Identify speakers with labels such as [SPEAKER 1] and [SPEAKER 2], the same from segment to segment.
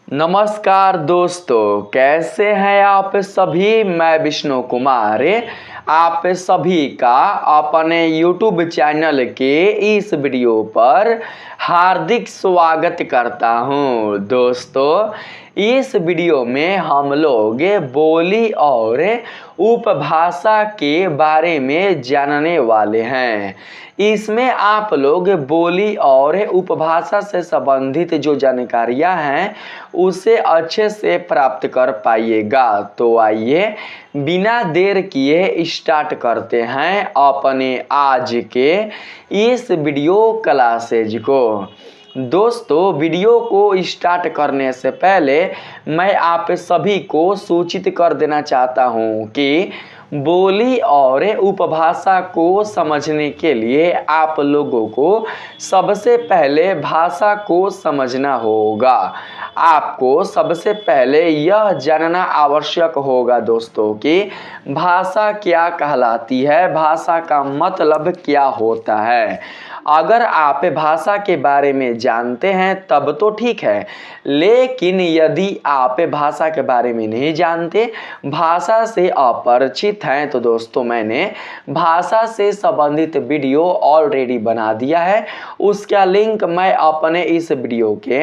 [SPEAKER 1] नमस्कार दोस्तों, कैसे हैं आप सभी। मैं विष्णु कुमार आप सभी का अपने YouTube चैनल के इस वीडियो पर हार्दिक स्वागत करता हूं। दोस्तों, इस वीडियो में हम लोग बोली और उपभाषा के बारे में जानने वाले हैं। इसमें आप लोग बोली और उपभाषा से संबंधित जो जानकारियां हैं उसे अच्छे से प्राप्त कर पाइएगा। तो आइए बिना देर किए स्टार्ट करते हैं अपने आज के इस वीडियो क्लासेज को। दोस्तों, वीडियो को स्टार्ट करने से पहले मैं आप सभी को सूचित कर देना चाहता हूं कि बोली और उपभाषा को समझने के लिए आप लोगों को सबसे पहले भाषा को समझना होगा। आपको सबसे पहले यह जानना आवश्यक होगा दोस्तों कि भाषा क्या कहलाती है, भाषा का मतलब क्या होता है। अगर आप भाषा के बारे में जानते हैं तब तो ठीक है, लेकिन यदि आप भाषा के बारे में नहीं जानते, भाषा से अपरिचित हैं, तो दोस्तों मैंने भाषा से संबंधित वीडियो ऑलरेडी बना दिया है। उसका लिंक मैं अपने इस वीडियो के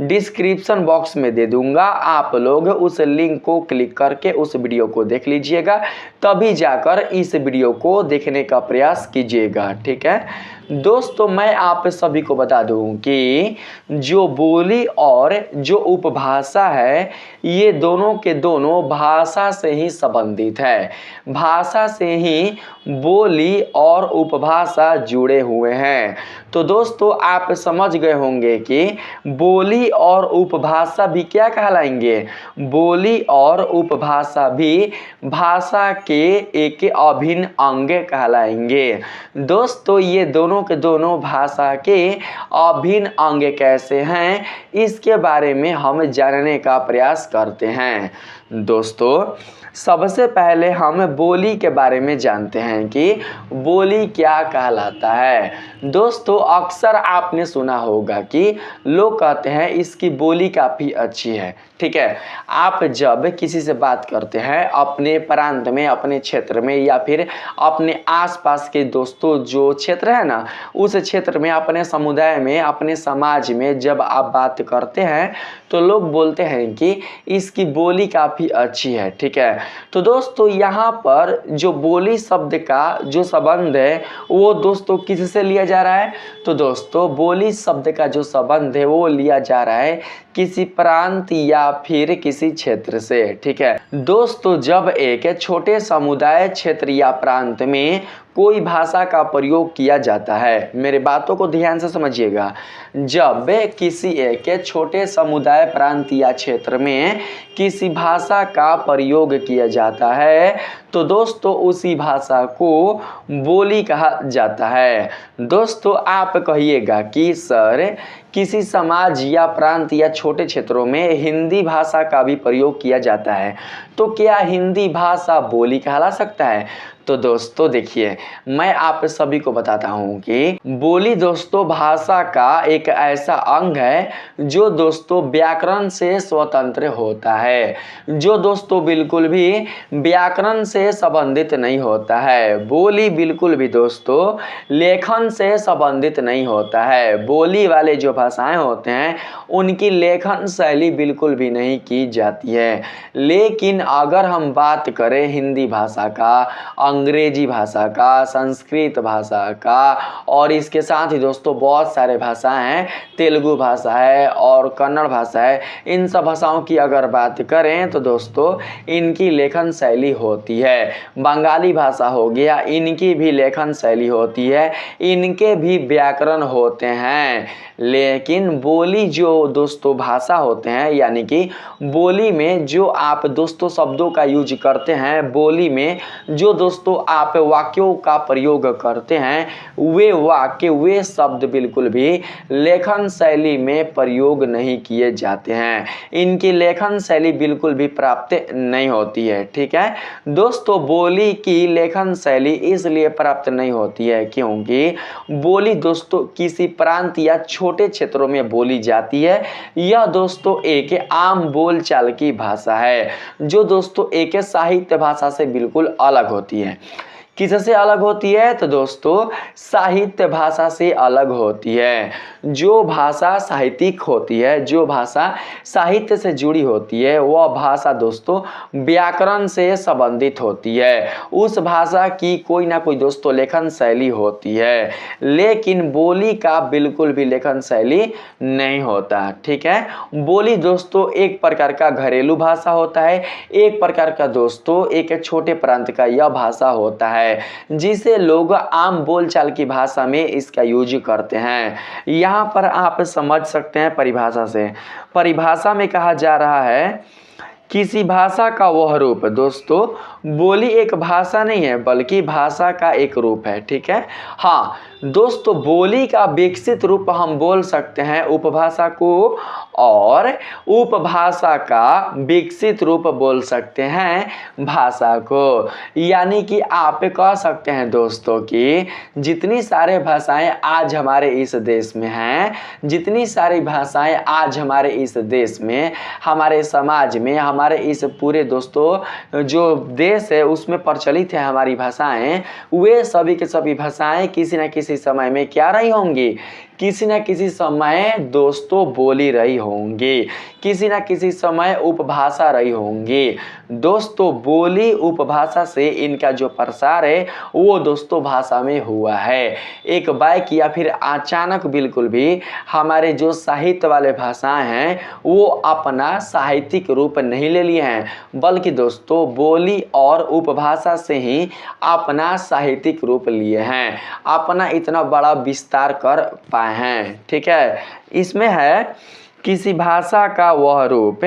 [SPEAKER 1] डिस्क्रिप्शन बॉक्स में दे दूंगा। आप लोग उस लिंक को क्लिक करके उस वीडियो को देख लीजिएगा, तभी जाकर इस वीडियो को देखने का प्रयास कीजिएगा। ठीक है दोस्तों, मैं आप सभी को बता दूं कि जो बोली और जो उपभाषा है, ये दोनों के दोनों भाषा से ही संबंधित है। भाषा से ही बोली और उपभाषा जुड़े हुए हैं। तो दोस्तों, आप समझ गए होंगे कि बोली और उपभाषा भी क्या कहलाएंगे। बोली और उपभाषा भी भाषा के एक अभिन्न अंग कहलाएंगे। दोस्तों, ये दोनों के दोनों भाषा के अभिन्न अंग कैसे हैं, इसके बारे में हम जानने का प्रयास करते हैं। दोस्तों, सबसे पहले हम बोली के बारे में जानते हैं कि बोली क्या कहलाता है। दोस्तों, अक्सर आपने सुना होगा कि लोग कहते हैं इसकी बोली काफ़ी अच्छी है। ठीक है, आप जब किसी से बात करते हैं अपने प्रांत में, अपने क्षेत्र में, या फिर अपने आसपास के दोस्तों जो क्षेत्र है ना, उस क्षेत्र में, अपने समुदाय में, अपने समाज में जब आप बात करते हैं तो लोग बोलते हैं कि इसकी बोली काफ़ी अच्छी है। ठीक है, तो दोस्तों यहाँ पर जो बोली शब्द का जो संबंध है वो दोस्तों किससे लिया जा रहा है। तो दोस्तों, बोली शब्द का जो संबंध है वो लिया जा रहा है किसी प्रांत या फिर किसी क्षेत्र से। ठीक है दोस्तों, जब एक छोटे समुदाय, क्षेत्र या प्रांत में कोई भाषा का प्रयोग किया जाता है, मेरे बातों को ध्यान से समझिएगा, जब किसी एक छोटे समुदाय, प्रांत या क्षेत्र में किसी भाषा का प्रयोग किया जाता है तो दोस्तों उसी भाषा को बोली कहा जाता है। दोस्तों, आप कहिएगा कि सर किसी समाज या प्रांत या छोटे क्षेत्रों में हिंदी भाषा का भी प्रयोग किया जाता है, तो क्या हिंदी भाषा बोली कहला सकता है। तो दोस्तों देखिए, मैं आप सभी को बताता हूं कि बोली दोस्तों भाषा का एक ऐसा अंग है जो दोस्तों व्याकरण से स्वतंत्र होता है, जो दोस्तों बिल्कुल भी व्याकरण से संबंधित नहीं होता है। बोली बिल्कुल भी दोस्तों लेखन से संबंधित नहीं होता है। बोली वाले जो भाषाएं होते हैं उनकी लेखन शैली बिल्कुल भी नहीं की जाती है। लेकिन अगर हम बात करें हिंदी भाषा का, अंग्रेजी भाषा का, संस्कृत भाषा का, और इसके साथ ही दोस्तों बहुत सारे भाषाएं हैं, तेलुगु भाषा है और कन्नड़ भाषा है, इन सब भाषाओं की अगर बात करें तो दोस्तों इनकी लेखन शैली होती है। बंगाली भाषा हो गया, इनकी भी लेखन शैली होती है, इनके भी व्याकरण होते हैं। लेकिन बोली जो दोस्तों भाषा होते हैं, यानी कि बोली में जो आप दोस्तों शब्दों का यूज करते हैं, बोली में जो दोस्तों आप वाक्यों का प्रयोग करते हैं, वे वाक्य, वे शब्द बिल्कुल भी लेखन शैली में प्रयोग नहीं किए जाते हैं। इनकी लेखन शैली बिल्कुल भी प्राप्त नहीं होती है। ठीक है दोस्तों, बोली की लेखन शैली इसलिए प्राप्त नहीं होती है क्योंकि बोली दोस्तों किसी प्रांत या छोटे क्षेत्रों में बोली जाती है। यह दोस्तों एक आम बोलचाल की भाषा है, जो दोस्तों एक साहित्य भाषा से बिल्कुल अलग होती है। किससे अलग होती है? तो दोस्तों साहित्य भाषा से अलग होती है। जो भाषा साहित्यिक होती है, जो भाषा साहित्य से जुड़ी होती है, वह भाषा दोस्तों व्याकरण से संबंधित होती है। उस भाषा की कोई ना कोई दोस्तों लेखन शैली होती है, लेकिन बोली का बिल्कुल भी लेखन शैली नहीं होता। ठीक है, बोली दोस्तों एक प्रकार का घरेलू भाषा होता है, एक प्रकार का दोस्तों एक छोटे प्रांत का यह भाषा होता है, जिसे लोग आम बोलचाल की भाषा में इसका यूज करते हैं। यहाँ पर आप समझ सकते हैं परिभाषा से। परिभाषा में कहा जा रहा है किसी भाषा का वह रूप, दोस्तों बोली एक भाषा नहीं है बल्कि भाषा का एक रूप है। ठीक है, हाँ दोस्तों बोली का विकसित रूप हम बोल सकते हैं उपभाषा को, और उपभाषा का विकसित रूप बोल सकते हैं भाषा को। यानी कि आप कह सकते हैं दोस्तों कि जितनी सारे भाषाएं आज हमारे इस देश में हैं, जितनी सारी भाषाएं आज हमारे इस देश में, हमारे समाज में, हमारे इस पूरे दोस्तों जो देश है उसमें प्रचलित है हमारी भाषाएं, वे सभी के सभी भाषाएं किसी न किसी समय में क्या रही होंगी? किसी न किसी समय दोस्तों बोली रही होंगी, किसी न किसी समय उपभाषा रही होंगी। दोस्तों बोली उपभाषा से इनका जो प्रसार है वो दोस्तों भाषा में हुआ है। एक बाइक या फिर अचानक बिल्कुल भी हमारे जो साहित्य वाले भाषाएं हैं वो अपना साहित्यिक रूप नहीं ले लिए हैं, बल्कि दोस्तों बोली और उपभाषा से ही अपना साहित्यिक रूप लिए हैं, अपना इतना बड़ा विस्तार कर पाए हैं। ठीक है, इसमें है किसी भाषा का वह रूप,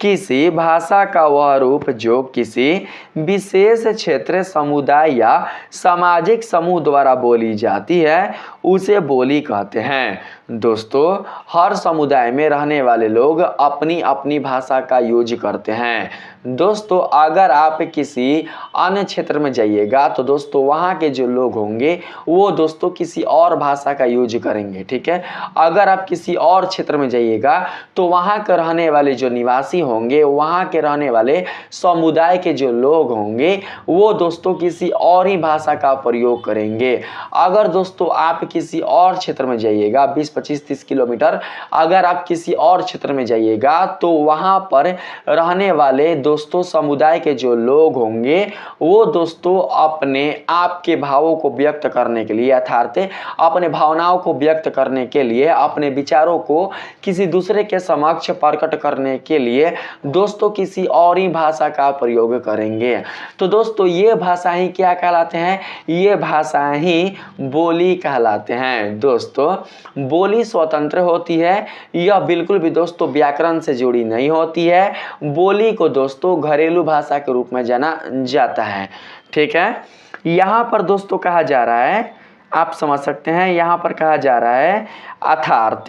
[SPEAKER 1] किसी भाषा का वह रूप जो किसी विशेष क्षेत्र, समुदाय या सामाजिक समूह द्वारा बोली जाती है उसे बोली कहते हैं। दोस्तों हर समुदाय में रहने वाले लोग अपनी अपनी भाषा का यूज करते हैं। दोस्तों अगर आप किसी अन्य क्षेत्र में जाइएगा तो दोस्तों वहाँ के जो लोग होंगे वो दोस्तों किसी और भाषा का यूज करेंगे। ठीक है, अगर आप किसी और क्षेत्र में जाइएगा तो वहाँ के रहने वाले जो निवासी होंगे, वहाँ के रहने वाले समुदाय के जो लोग होंगे वो दोस्तों किसी और ही भाषा का प्रयोग करेंगे। अगर दोस्तों आप किसी और क्षेत्र में जाइएगा 20-25-30 किलोमीटर अगर आप किसी और क्षेत्र में जाइएगा तो वहाँ पर रहने वाले दोस्तों समुदाय के जो लोग होंगे वो दोस्तों अपने आप के भावों को व्यक्त करने के लिए, अर्थात अपने भावनाओं को व्यक्त करने के लिए, अपने विचारों को किसी दूसरे के समक्ष प्रकट करने के लिए दोस्तों किसी और ही भाषा का प्रयोग करेंगे। तो दोस्तों ये भाषा ही क्या कहलाते हैं? ये भाषा ही बोली कहलाते हैं। दोस्तों बोली स्वतंत्र होती है, यह बिल्कुल भी दोस्तों व्याकरण से जुड़ी नहीं होती है। बोली को दोस्तों घरेलू भाषा के रूप में जाना जाता है। ठीक है, यहाँ पर दोस्तों कहा जा रहा है, आप समझ सकते हैं, यहाँ पर कहा जा रहा है अर्थात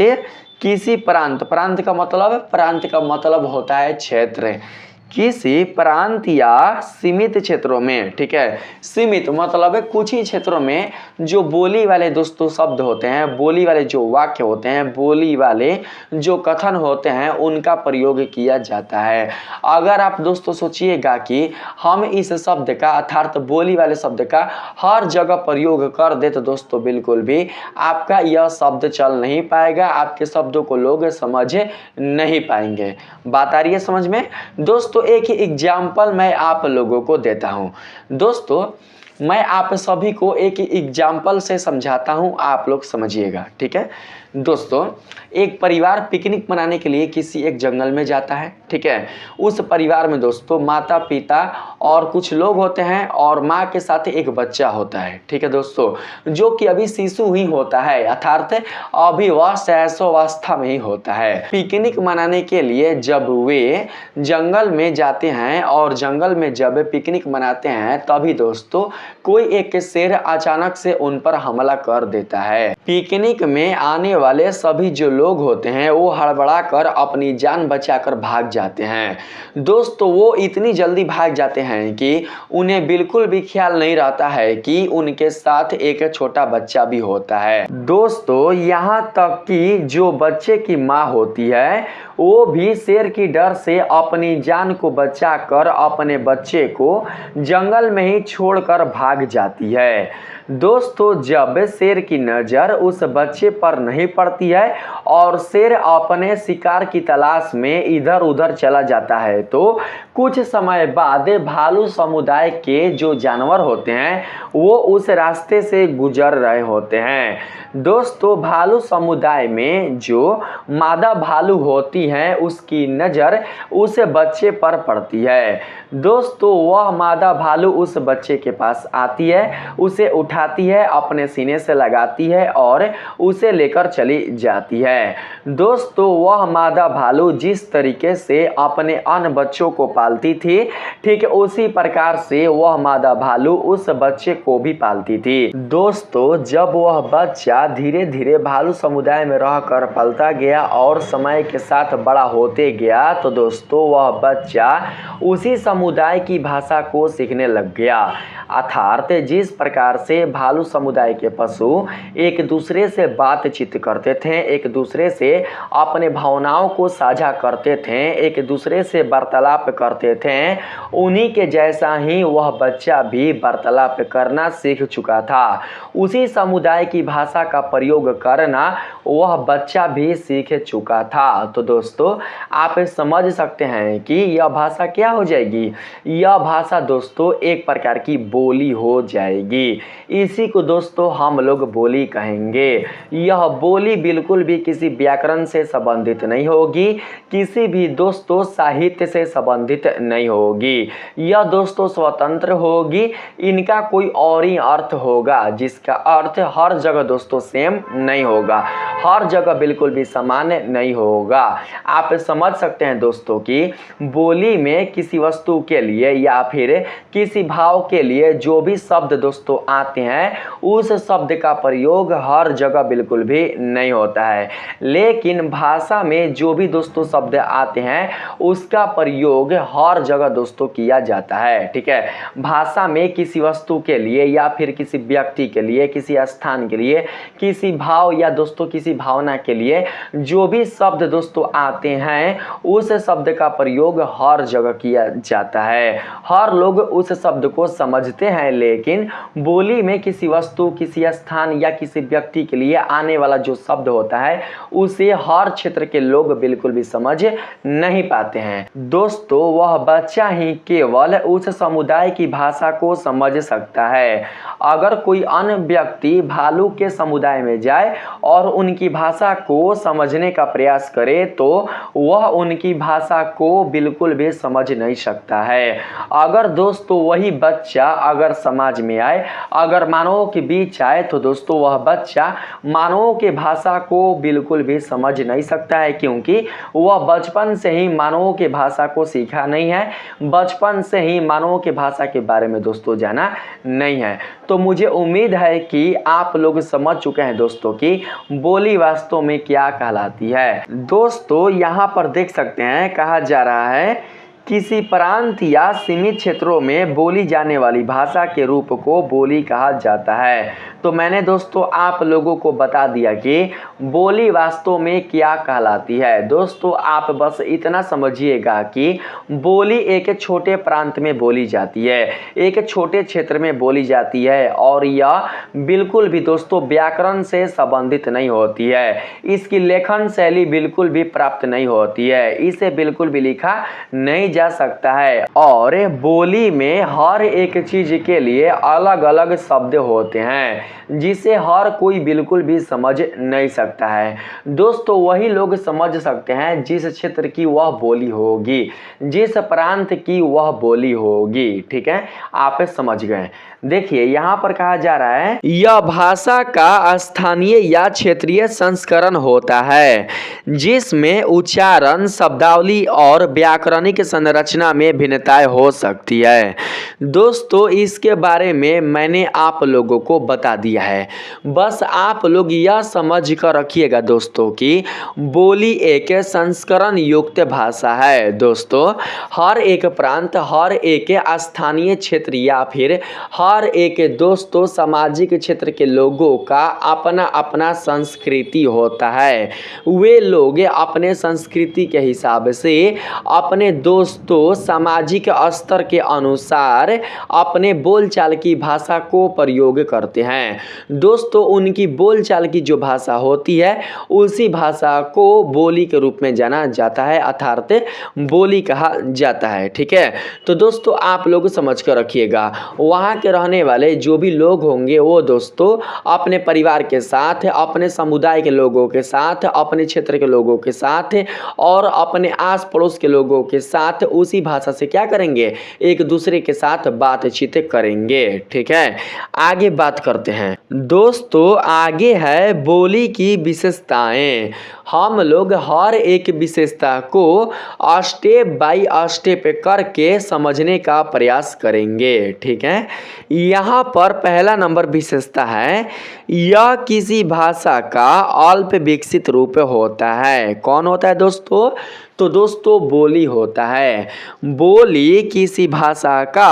[SPEAKER 1] किसी प्रांत, प्रांत का मतलब होता है क्षेत्र, किसी प्रांत या सीमित क्षेत्रों में। ठीक है, सीमित मतलब है कुछ ही क्षेत्रों में जो बोली वाले दोस्तों शब्द होते हैं, बोली वाले जो वाक्य होते हैं, बोली वाले जो कथन होते हैं उनका प्रयोग किया जाता है। अगर आप दोस्तों सोचिएगा कि हम इस शब्द का अर्थात बोली वाले शब्द का हर जगह प्रयोग कर दे तो दोस्तों बिल्कुल भी आपका यह शब्द चल नहीं पाएगा, आपके शब्दों को लोग समझ नहीं पाएंगे। बात आ रही है समझ में? दोस्तों एक ही एग्जाम्पल मैं आप लोगों को देता हूं। दोस्तों मैं आप सभी को एक ही एग्जाम्पल से समझाता हूं, आप लोग समझिएगा। ठीक है दोस्तों, एक परिवार पिकनिक मनाने के लिए किसी एक जंगल में जाता है। ठीक है, उस परिवार में दोस्तों माता पिता और कुछ लोग होते हैं और माँ के साथ एक बच्चा होता है। ठीक है दोस्तों, जो कि अभी शिशु ही होता है, अर्थात अभी वह शैशवावस्था में ही होता है। पिकनिक मनाने के लिए जब वे जंगल में जाते हैं और जंगल में जब पिकनिक मनाते हैं तभी दोस्तों कोई एक शेर अचानक से उन पर हमला कर देता है। पिकनिक में आने वाले सभी जो लोग होते हैं वो हड़बड़ा कर अपनी जान बचाकर भाग जाते हैं। दोस्तों वो इतनी जल्दी भाग जाते हैं कि उन्हें बिल्कुल भी ख्याल नहीं रहता है कि उनके साथ एक छोटा बच्चा भी होता है। दोस्तों यहाँ तक कि जो बच्चे की माँ होती है वो भी शेर की डर से अपनी जान को बचाकर अपने बच्चे को जंगल में ही छोड़कर भाग जाती है। दोस्तों जब शेर की नज़र उस बच्चे पर नहीं पड़ती है और शेर अपने शिकार की तलाश में इधर उधर चला जाता है तो कुछ समय बाद भालू समुदाय के जो जानवर होते हैं वो उस रास्ते से गुजर रहे होते हैं। दोस्तों भालू समुदाय में जो मादा भालू होती है उसकी नज़र उस बच्चे पर पड़ती है। दोस्तों वह मादा भालू उस बच्चे के पास आती है, उसे उठाती है, अपने सीने से लगाती है और उसे लेकर चली जाती है। दोस्तों वह मादा भालू जिस तरीके से अपने अन्य बच्चों को पालती थी ठीक उसी प्रकार से वह मादा भालू उस बच्चे को भी पालती थी। दोस्तों जब वह बच्चा धीरे धीरे भालू समुदाय में रहकर पलता गया और समय के साथ बड़ा होते गया तो दोस्तों वह बच्चा उसी समुदाय की भाषा को सीखने लग गया। अर्थात जिस प्रकार से भालू समुदाय के पशु एक दूसरे से बातचीत करते थे, एक दूसरे से अपने भावनाओं को साझा करते थे, एक दूसरे से वार्तालाप करते थे, उन्हीं के जैसा ही वह बच्चा भी वार्तालाप करना सीख चुका था। उसी समुदाय की भाषा का प्रयोग करना वह बच्चा भी सीख चुका था। तो दोस्तों आप समझ सकते हैं कि यह भाषा क्या हो जाएगी। यह भाषा दोस्तों एक प्रकार की बोली हो जाएगी। इसी को दोस्तों हम लोग बोली कहेंगे। यह बोली बिल्कुल भी किसी व्याकरण से संबंधित नहीं होगी, किसी भी दोस्तों साहित्य से संबंधित नहीं होगी। यह दोस्तों स्वतंत्र होगी। इनका कोई और ही अर्थ होगा जिसका अर्थ हर जगह दोस्तों सेम नहीं होगा, हर जगह बिल्कुल भी समान नहीं होगा। आप समझ सकते हैं दोस्तों कि बोली में किसी वस्तु के लिए या फिर किसी भाव के लिए जो भी शब्द दोस्तों आते हैं उस शब्द का प्रयोग हर जगह बिल्कुल भी नहीं होता है, लेकिन भाषा में जो भी दोस्तों शब्द आते हैं उसका प्रयोग हर जगह दोस्तों किया जाता है। ठीक है, भाषा में किसी वस्तु के लिए या फिर किसी व्यक्ति के लिए, किसी स्थान के लिए, किसी भाव या दोस्तों किसी भावना के लिए जो भी शब्द दोस्तों आते हैं उस शब्द का प्रयोग हर जगह किया जाता है। हर लोग उस शब्द को समझते हैं, लेकिन बोली में किसी वस्तु, किसी स्थान या किसी व्यक्ति के लिए आने वाला जो शब्द होता है उसे हर क्षेत्र के लोग बिल्कुल भी समझ नहीं पाते हैं। दोस्तों वह बच्चा ही केवल उस समुदाय की भाषा को समझ सकता है। अगर कोई अन्य व्यक्ति भालू के समुदाय में जाए और उनकी भाषा को समझने का प्रयास करे तो वह उनकी भाषा को बिल्कुल भी समझ नहीं सकता है। अगर दोस्तों वही बच्चा अगर समाज में आए, अगर मानवों के बीच आए तो दोस्तों वह बच्चा मानवों के भाषा को बिल्कुल भी समझ नहीं सकता है, क्योंकि वह बचपन से ही मानवों के भाषा को सीखा नहीं है, बचपन से ही मानवों के भाषा के बारे में दोस्तों जाना नहीं है। तो मुझे उम्मीद है कि आप लोग समझ चुके हैं दोस्तों कि बोली वास्तव में क्या कहलाती है। दोस्तों यहाँ पर देख सकते हैं कहा जा रहा है किसी प्रांत या सीमित क्षेत्रों में बोली जाने वाली भाषा के रूप को बोली कहा जाता है। तो मैंने दोस्तों आप लोगों को बता दिया कि बोली वास्तव में क्या कहलाती है। दोस्तों आप बस इतना समझिएगा कि बोली एक छोटे प्रांत में बोली जाती है, एक छोटे क्षेत्र में बोली जाती है और यह बिल्कुल भी दोस्तों व्याकरण से संबंधित नहीं होती है। इसकी लेखन शैली बिल्कुल भी प्राप्त नहीं होती है, इसे बिल्कुल भी लिखा नहीं जा सकता है और बोली में हर एक चीज के लिए अलग अलग शब्द होते हैं जिसे हर कोई बिल्कुल भी समझ नहीं सकता है। दोस्तों वही लोग समझ सकते हैं जिस क्षेत्र की वह बोली होगी, जिस प्रांत की वह बोली होगी। ठीक है, आप समझ गए। देखिए यहाँ पर कहा जा रहा है यह भाषा का स्थानीय या क्षेत्रीय संस्करण होता है जिसमें उच्चारण, शब्दावली और व्याकरणिक संरचना में भिन्नताएं हो सकती है। दोस्तों इसके बारे में मैंने आप लोगों को बता दिया है, बस आप लोग यह समझ कर रखिएगा दोस्तों कि बोली एक संस्करण युक्त भाषा है। दोस्तों हर एक प्रांत, हर एक स्थानीय क्षेत्र या फिर हर एक दोस्तों सामाजिक क्षेत्र के लोगों का अपना अपना संस्कृति होता है। वे लोग अपने संस्कृति के हिसाब से अपने दोस्तों सामाजिक स्तर के अनुसार अपने बोलचाल की भाषा को प्रयोग करते हैं। दोस्तों उनकी बोलचाल की जो भाषा होती है उसी भाषा को बोली के रूप में जाना जाता है, अर्थात बोली कहा जाता है। ठीक है, तो दोस्तों आप लोग समझ कर रखिएगा, वहाँ के रहने वाले जो भी लोग होंगे वो दोस्तों अपने परिवार के साथ, अपने समुदाय के लोगों के साथ, अपने क्षेत्र के लोगों के साथ और अपने आस पड़ोस के लोगों के साथ उसी भाषा से क्या करेंगे, एक दूसरे के साथ बातचीत करेंगे। ठीक है, आगे बात करते हैं। दोस्तों आगे है बोली की विशेषताएं। हम लोग हर एक विशेषता को स्टेप बाय स्टेप करके समझने का प्रयास करेंगे। ठीक है, यहाँ पर पहला नंबर विशेषता है, यह किसी भाषा का अल्प विकसित रूप होता है। कौन होता है दोस्तों? तो दोस्तों बोली होता है। बोली किसी भाषा का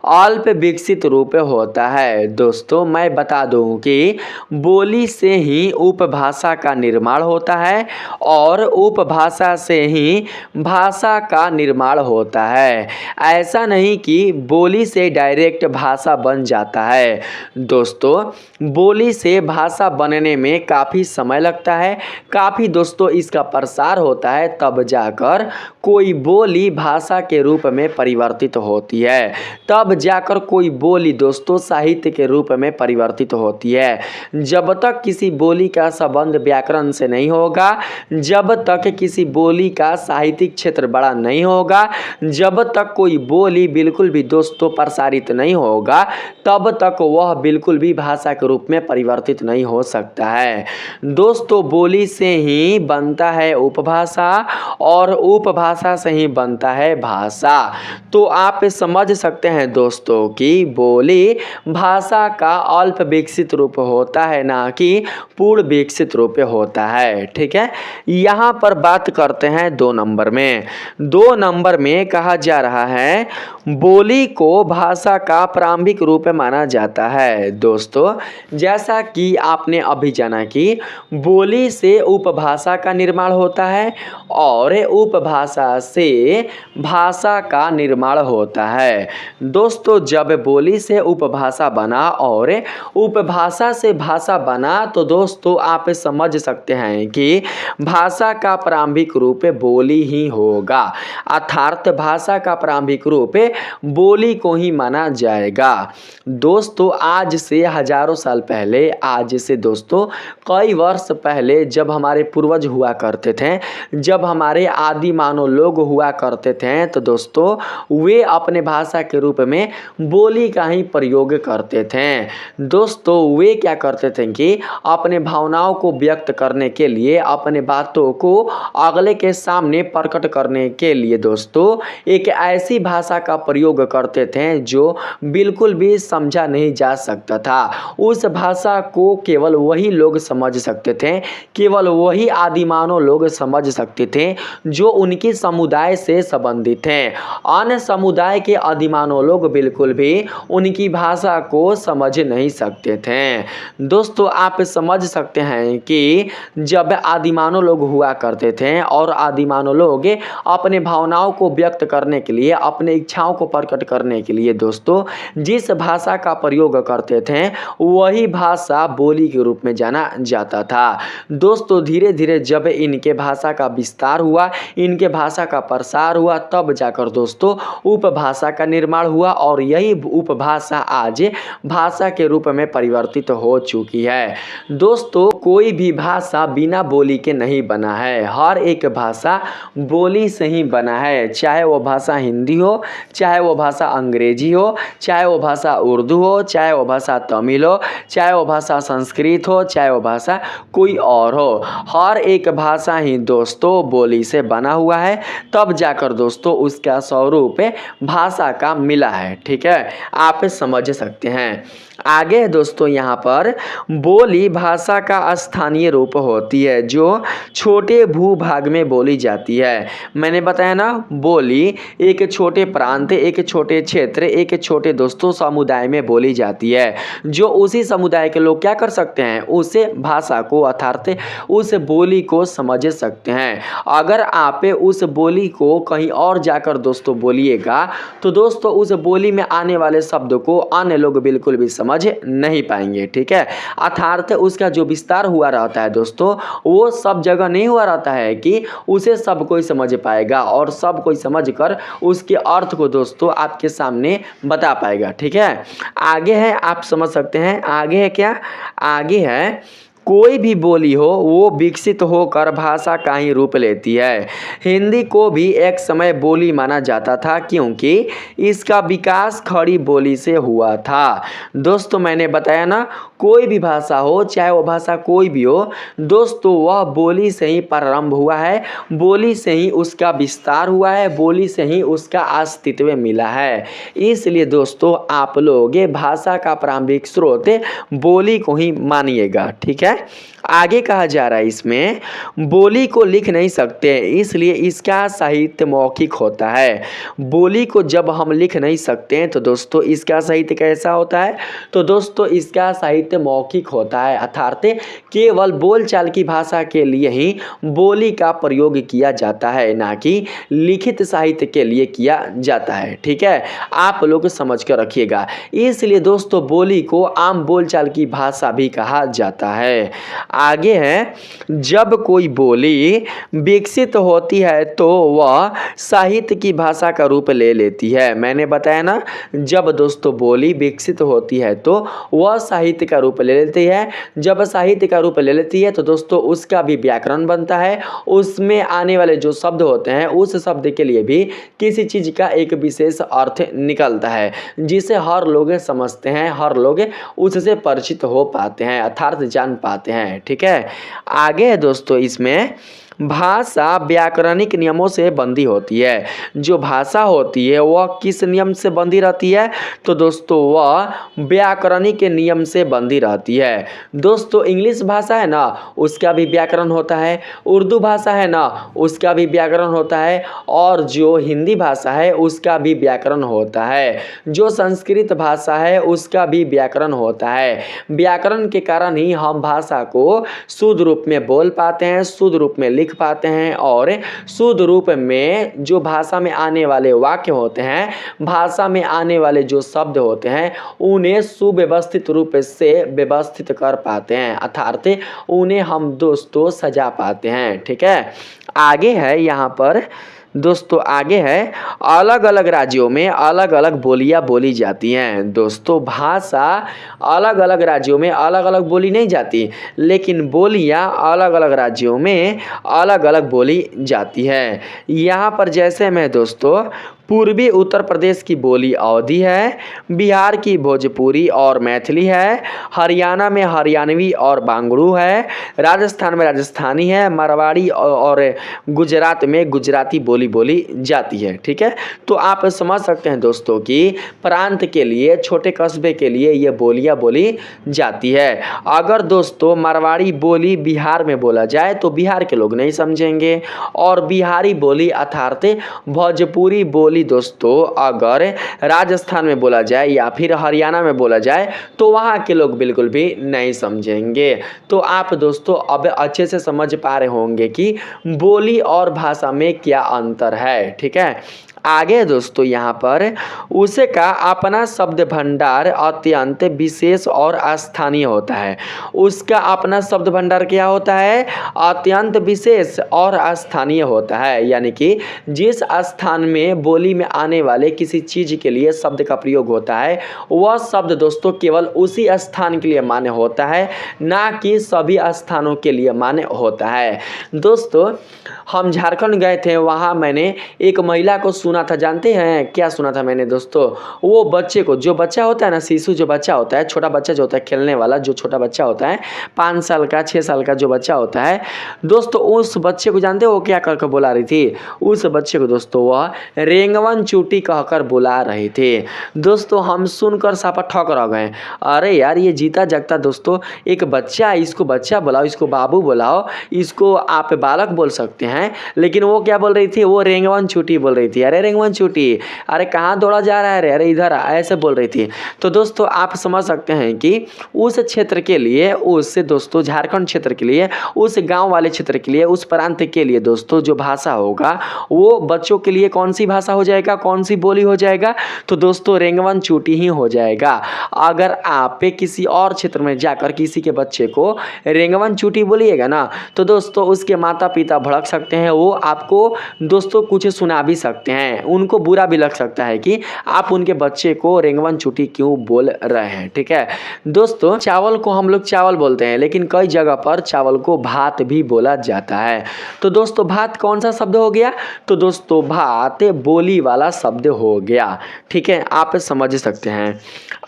[SPEAKER 1] अल्प विकसित रूप होता है। दोस्तों मैं बता दूं कि बोली से ही उपभाषा का निर्माण होता है और उपभाषा से ही भाषा का निर्माण होता है। ऐसा नहीं कि बोली से डायरेक्ट भाषा बन जाता है। दोस्तों बोली से भाषा बनने में काफ़ी समय लगता है, काफ़ी दोस्तों इसका प्रसार होता है, तब जाकर कोई बोली भाषा के रूप में परिवर्तित होती है, तब जाकर कोई बोली दोस्तों साहित्य के रूप में परिवर्तित होती है। जब तक किसी बोली का संबंध व्याकरण से नहीं होगा, जब तक किसी बोली का साहित्यिक क्षेत्र बड़ा नहीं होगा, जब तक कोई बोली बिल्कुल भी दोस्तों प्रसारित नहीं होगा, तब तक वह बिल्कुल भी भाषा के रूप में परिवर्तित नहीं हो सकता है। दोस्तों बोली से ही बनता है उपभाषा और उपभाषा से ही बनता है भाषा। तो आप समझ सकते हैं दोस्तों कि बोली भाषा का अल्प विकसित रूप होता है, ना कि पूर्ण विकसित रूप होता है। ठीक है, यहाँ पर बात करते हैं 2 नंबर में। 2 नंबर में कहा जा रहा है बोली को भाषा का प्रारंभिक रूप माना जाता है। दोस्तों जैसा कि आपने अभी जाना कि बोली से उपभाषा का निर्माण होता है और उपभाषा से भाषा का निर्माण होता है। दोस्तों जब बोली से उपभाषा बना और उपभाषा से भाषा बना तो दोस्तों आप समझ सकते हैं कि भाषा का प्रारंभिक रूप बोली ही होगा, अर्थात भाषा का प्रारंभिक रूप बोली को ही माना जाएगा। दोस्तों आज से हजारों साल पहले, आज से दोस्तों कई वर्ष पहले जब हमारे पूर्वज हुआ करते थे, जब हमारे आदि मानव लोग हुआ करते थे, तो दोस्तों वे अपने भाषा के रूप में बोली का ही प्रयोग करते थे। दोस्तों वे क्या करते थे कि अपने भावनाओं को व्यक्त करने के लिए, अपने बातों को अगले के सामने प्रकट करने के लिए दोस्तों एक ऐसी भाषा का प्रयोग करते थे जो बिल्कुल भी समझा नहीं जा सकता था। उस भाषा को केवल वही लोग समझ सकते थे, केवल वही आदिमानव लोग समझ सकते थे जो उनकी समुदाय से संबंधित थे। अन्य समुदाय के आदिमानव लोग बिल्कुल भी उनकी भाषा को समझ नहीं सकते थे। दोस्तों आप समझ सकते हैं कि जब आदिमानव लोग हुआ करते थे और आदिमानव लोग अपने भावनाओं को व्यक्त करने के लिए, अपने इच्छाओं को प्रकट करने के लिए दोस्तों जिस भाषा का प्रयोग करते थे वही भाषा बोली के रूप में जाना जाता था। दोस्तों धीरे धीरे जब इनके भाषा का विस्तार हुआ, इनके भाषा का प्रसार हुआ, तब जाकर दोस्तों उपभाषा का निर्माण हुआ और यही उपभाषा आज भाषा के रूप में परिवर्तित हो चुकी है। दोस्तों कोई भी भाषा बिना बोली के नहीं बना है, हर एक भाषा बोली से ही बना है, चाहे वो भाषा हिंदी हो, चाहे वो भाषा अंग्रेजी हो, चाहे वो भाषा उर्दू हो, चाहे वो भाषा तमिल हो, चाहे वो भाषा संस्कृत हो, चाहे वो भाषा कोई और हो, हर एक भाषा ही दोस्तों बोली से से बना हुआ है, तब जाकर दोस्तों उसका स्वरूप भाषा का मिला है। ठीक है, आप समझ सकते हैं। आगे है दोस्तों यहाँ पर बोली भाषा का स्थानीय रूप होती है जो छोटे भूभाग में बोली जाती है। मैंने बताया ना, बोली एक छोटे प्रांत, एक छोटे क्षेत्र, एक छोटे दोस्तों समुदाय में बोली जाती है, जो उसी समुदाय के लोग क्या कर सकते हैं, उसे भाषा को अर्थात उस बोली को समझ सकते हैं। अगर आप उस बोली को कहीं और जाकर दोस्तों बोलिएगा तो दोस्तों उस बोली में आने वाले शब्द को अन्य लोग बिल्कुल भी समझ नहीं पाएंगे। ठीक है, अर्थात उसका जो विस्तार हुआ रहता है दोस्तों, वो सब जगह नहीं हुआ रहता है कि उसे सब कोई समझ पाएगा और सब कोई समझ कर उसके अर्थ को दोस्तों आपके सामने बता पाएगा। ठीक है, आगे है, आप समझ सकते हैं आगे है क्या, आगे है कोई भी बोली हो वो विकसित होकर भाषा का ही रूप लेती है। हिंदी को भी एक समय बोली माना जाता था क्योंकि इसका विकास खड़ी बोली से हुआ था। दोस्तों मैंने बताया ना, कोई भी भाषा हो, चाहे वो भाषा कोई भी हो दोस्तों, वह बोली से ही प्रारंभ हुआ है, बोली से ही उसका विस्तार हुआ है, बोली से ही उसका अस्तित्व मिला है। इसलिए दोस्तों आप लोग भाषा का प्रारंभिक स्रोत बोली को ही मानिएगा। ठीक है, आगे कहा जा रहा है इसमें बोली को लिख नहीं सकते, इसलिए इसका साहित्य मौखिक होता है। बोली को जब हम लिख नहीं सकते हैं तो दोस्तों इसका साहित्य कैसा होता है, तो दोस्तों इसका साहित्य मौखिक होता है, अर्थात केवल बोलचाल की भाषा के लिए ही बोली का प्रयोग किया जाता है, ना कि लिखित साहित्य के लिए किया जाता है। ठीक है, आप लोग समझ कर रखिएगा। इसलिए दोस्तों बोली को आम बोलचाल की भाषा भी कहा जाता है। आगे है, जब कोई बोली विकसित होती है तो वह साहित्य की भाषा का रूप ले लेती है। मैंने बताया ना, जब दोस्तों बोली विकसित होती है तो वह साहित्य का रूप ले लेती है। जब साहित्य का रूप ले लेती है तो दोस्तों उसका भी व्याकरण बनता है, उसमें आने वाले जो शब्द होते हैं उस शब्द के लिए भी किसी चीज़ का एक विशेष अर्थ निकलता है, जिसे हर लोग समझते हैं, हर लोग उससे परिचित हो पाते हैं, अर्थात जान पाते हैं। ठीक है, आगे है दोस्तों इसमें भाषा व्याकरणिक नियमों से बंधी होती है। जो भाषा होती है वह किस नियम से बंधी रहती है, तो दोस्तों वह व्याकरणिक नियम से बंधी रहती है। दोस्तों इंग्लिश भाषा है ना, उसका भी व्याकरण होता है, उर्दू भाषा है ना, उसका भी व्याकरण होता है, और जो हिंदी भाषा है उसका भी व्याकरण होता है, जो संस्कृत भाषा है उसका भी व्याकरण होता है। व्याकरण के कारण ही हम भाषा को शुद्ध रूप में बोल पाते हैं, शुद्ध रूप में लिख पाते हैं, और शुद्ध रूप में जो भाषा में आने वाले वाक्य होते हैं, भाषा में आने वाले जो शब्द होते हैं, उन्हें सुव्यवस्थित रूप से व्यवस्थित कर पाते हैं, अर्थात उन्हें हम दोस्तों सजा पाते हैं। ठीक है, आगे है यहाँ पर दोस्तों, आगे है अलग अलग राज्यों में अलग अलग बोलियां बोली जाती हैं। दोस्तों भाषा अलग अलग राज्यों में अलग अलग बोली नहीं जाती, लेकिन बोलियां अलग अलग राज्यों में अलग अलग बोली जाती है। यहाँ पर जैसे मैं दोस्तों पूर्वी उत्तर प्रदेश की बोली अवधी है, बिहार की भोजपुरी और मैथिली है, हरियाणा में हरियाणवी और बांगड़ू है, राजस्थान में राजस्थानी है, मारवाड़ी और गुजरात में गुजराती बोली जाती है। ठीक है, तो आप समझ सकते हैं दोस्तों कि प्रांत के लिए, छोटे कस्बे के लिए ये बोलियां बोली जाती है। अगर दोस्तों मारवाड़ी बोली बिहार में बोला जाए तो बिहार के लोग नहीं समझेंगे, और बिहारी बोली अर्थात भोजपुरी बोली दोस्तों अगर राजस्थान में बोला जाए या फिर हरियाणा में बोला जाए तो वहाँ के लोग बिल्कुल भी नहीं समझेंगे। तो आप दोस्तों अब अच्छे से समझ पा रहे होंगे कि बोली और भाषा में क्या अंतर है। ठीक है, आगे दोस्तों यहाँ पर उसका अपना शब्द भंडार अत्यंत विशेष और स्थानीय होता है। उसका अपना शब्द भंडार क्या होता है, अत्यंत विशेष और स्थानीय होता है, यानी कि जिस स्थान में बोली में आने वाले किसी चीज़ के लिए शब्द का प्रयोग होता है वह शब्द दोस्तों केवल उसी स्थान के लिए मान्य होता है, ना कि सभी स्थानों के लिए मान्य होता है। दोस्तों हम झारखंड गए थे, वहाँ मैंने एक महिला को सुना सुना था, जानते हैं क्या सुना था मैंने दोस्तों? वो बच्चे को, जो बच्चा होता है ना, शिशु जो बच्चा होता है, छोटा बच्चा जो होता है खेलने वाला, जो छोटा बच्चा होता है 5 साल का 6 साल का जो बच्चा होता है दोस्तों, उस बच्चे को जानते हो वो क्या करके बुला रही थी? उस बच्चे को दोस्तों वह रेंगवन चूटी कहकर बुला रहे थे। दोस्तों हम सुनकर सापा ठग रह गए, अरे यार ये जीता जगता दोस्तों एक बच्चा, इसको बच्चा बुलाओ, इसको बाबू बुलाओ, इसको आप बालक बोल सकते हैं, लेकिन वो क्या बोल रही थी? वो रेंगवन चूटी बोल रही थी। अरे रेंगवन चूटी, अरे कहाँ दौड़ा जा रहा है रे, अरे इधर ऐसे बोल रही थी। तो दोस्तों आप समझ सकते हैं कि उस क्षेत्र के लिए, उस दोस्तों झारखंड क्षेत्र के लिए, उस गांव वाले क्षेत्र के लिए, उस प्रांत के लिए दोस्तों जो भाषा होगा वो बच्चों के लिए कौन सी भाषा हो जाएगा, कौन सी बोली हो जाएगा? तो दोस्तों रेंगवन चूटी ही हो जाएगा। अगर आप किसी और क्षेत्र में जाकर किसी के बच्चे को रेंगवन चूटी बोलिएगा ना, तो दोस्तों उसके माता पिता भड़क सकते हैं, वो आपको दोस्तों कुछ सुना भी सकते हैं, उनको बुरा भी लग सकता है कि आप उनके बच्चे को रेंगवन चूटी क्यों बोल रहे हैं। ठीक है दोस्तों, चावल को हम लोग चावल बोलते हैं, लेकिन कई जगह पर चावल को भात भी बोला जाता है। तो दोस्तों भात कौन सा शब्द हो गया? तो दोस्तों भात बोली वाला शब्द हो गया। ठीक है, आप समझ सकते हैं।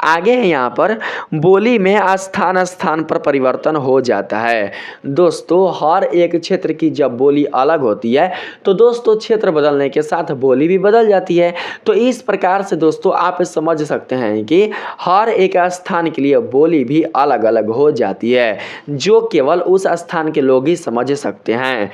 [SPEAKER 1] आगे है यहाँ पर बोली में स्थान स्थान पर परिवर्तन हो जाता है। दोस्तों हर एक क्षेत्र की जब बोली अलग होती है तो दोस्तों क्षेत्र बदलने के साथ बोली भी बदल जाती है। तो इस प्रकार से दोस्तों आप समझ सकते हैं कि हर एक स्थान के लिए बोली भी अलग अलग हो जाती है, जो केवल उस स्थान के लोग ही समझ सकते हैं।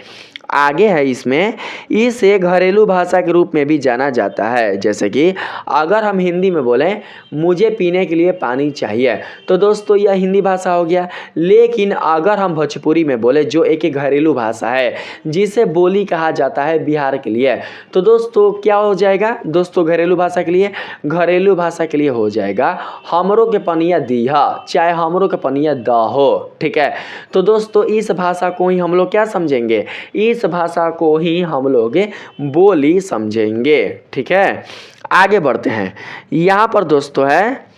[SPEAKER 1] आगे है इसमें, इसे घरेलू भाषा के रूप में भी जाना जाता है। जैसे कि अगर हम हिंदी में बोलें मुझे पीने के लिए पानी चाहिए, तो दोस्तों यह हिंदी भाषा हो गया। लेकिन अगर हम भोजपुरी में बोले, जो एक घरेलू भाषा है जिसे बोली कहा जाता है बिहार के लिए, तो दोस्तों क्या हो जाएगा? दोस्तों घरेलू भाषा के लिए, घरेलू भाषा के लिए हो जाएगा हमरो के पनिया दीहा, चाहे हमरो के पनिया दहो। ठीक है, तो दोस्तों इस भाषा को ही हम लोग क्या समझेंगे? इस भाषा को ही हम लोग बोली समझेंगे। ठीक है, आगे बढ़ते हैं। यहाँ पर दोस्तों है